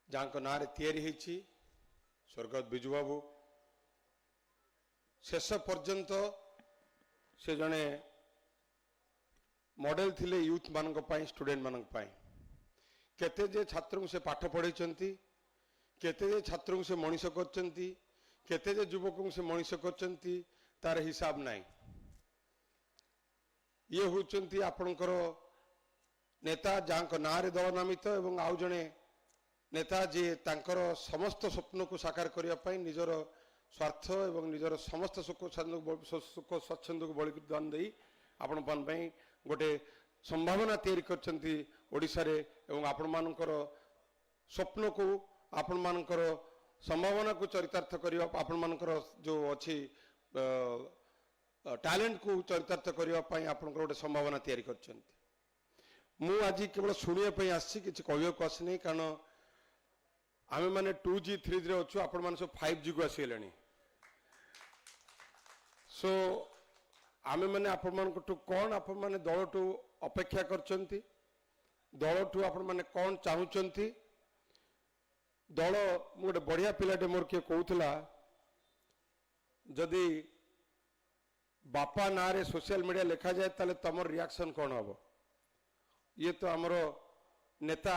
जहाँ ना या स्वर्गत बिजू बाबू शेष पर्यंत से जड़े मॉडल थिले यूथ मानक स्टूडेंट मानक केते जे छात्र से पाठ पढ़े केते जे छात्र से मनीष करते जे युवक से मनीष कर तार हिसाब नाई ये होती आपणकर नेता जहाँ ना दल नामित एवं आउ जड़े नेता जी तांकर समस्त स्वप्न को साकार करने निजर स्वार्थ एवं निजर समस्त सुख स्वच्छंद को बलिदान दे आपण गोटे संभावना तैयारी करशारे एवं आपण मानकर स्वप्न को आपण मानकर संभावना को चरितार्थ करने आपण मानकर जो अच्छी टैलेंट को चरितार्थ करने आपण गोटे संभावना तैयारी कर मु आज केवल शुणापी आसी कि कहवाक आसनी कारण आमे माने 2G 3G रे अच्छु आपण मान सब 5G को आसीगले सो आमे माने आपण मान टू कौन आपण माने दल टू अपेक्षा करचंती दल टू आपण माने कौन चाहूचंती दल गोटे बढ़िया पिलाटे मोर किए कहूला जदि बापा ना रे सोशल मीडिया लिखा जाए ताले तमर रिएक्शन कौन हम ये तो आमर नेता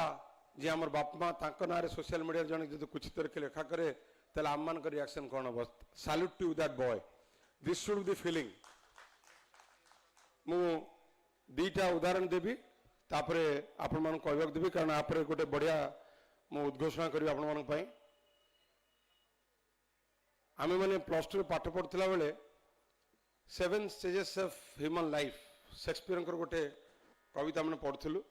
जी आमर बाप माँ ना रे सोशल मीडिया जन जो कुछ तरह के लेखा करे ताले आम मान रिएक्शन कौन हम salute to that boy this should be feeling मु दीटा उदाहरण देवी तापरे आपण मान कहवाक देवी कारण आपरे गोटे बढ़िया मु उद्घोषणा करी आपण मान पई आमे माने +2 पाठ पढ़ला बेले 7 stages of human life Shakespeare गोटे कविता मैंने पढ़ुलु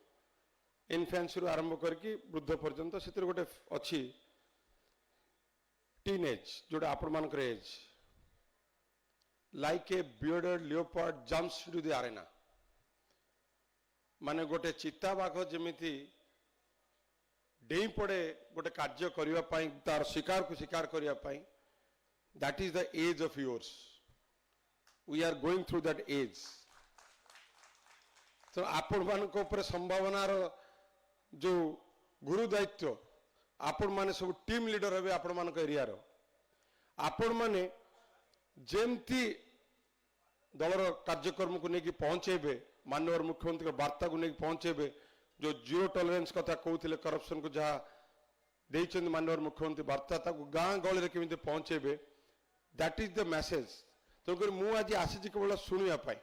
इनफेन्स रु आरंभ करके वृद्ध पर्यंत से गोटे अच्छी टीन एज जोटा आपण मानकर एज like a bearded leopard jumps to the arena माने गोटे चिता बाघ जमीती डेई पड़े गोटे कार्य करने तार शिकार को शिकार करने that is the age of yours we are going through that age तो आपण मान संभावनार जो गुरु दायित्व आपण माने सब टीम लीडर हे आपण मान एरिया आपण माने जेमती दलर कार्यक्रम को लेकिन पहुंचेबे माननीय मुख्यमंत्री वार्ता को लेकिन पहुंचेबे जो जीरो टॉलरेंस कथा कहते करप्शन को जहाँ देते माननीय मुख्यमंत्री वार्ता गाँ गहली केमी पहुंचेबे दैट इज द मेसेज तेणुक मुझे आसी केवल शुणापी